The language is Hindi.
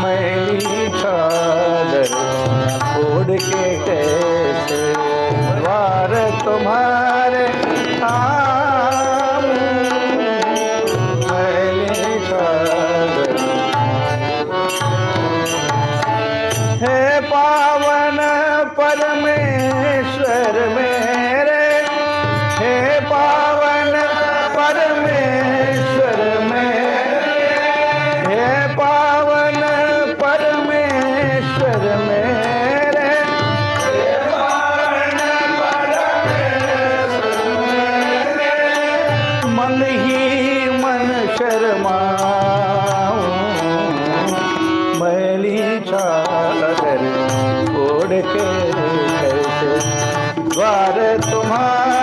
मैली चादर ओढ़ के कैसे द्वार तुम्हारे आऊं। मैली चादर हे पावन परमेश्वर मेरे, हे पावन परमेश्वर मेरे, हे पावन परमेश्वर मेरे, हे पावन परमेश्वर मेरे। मन ही मन शर्माऊं, मैली चादर ओढ़ के कैसे द्वार तुम्हारे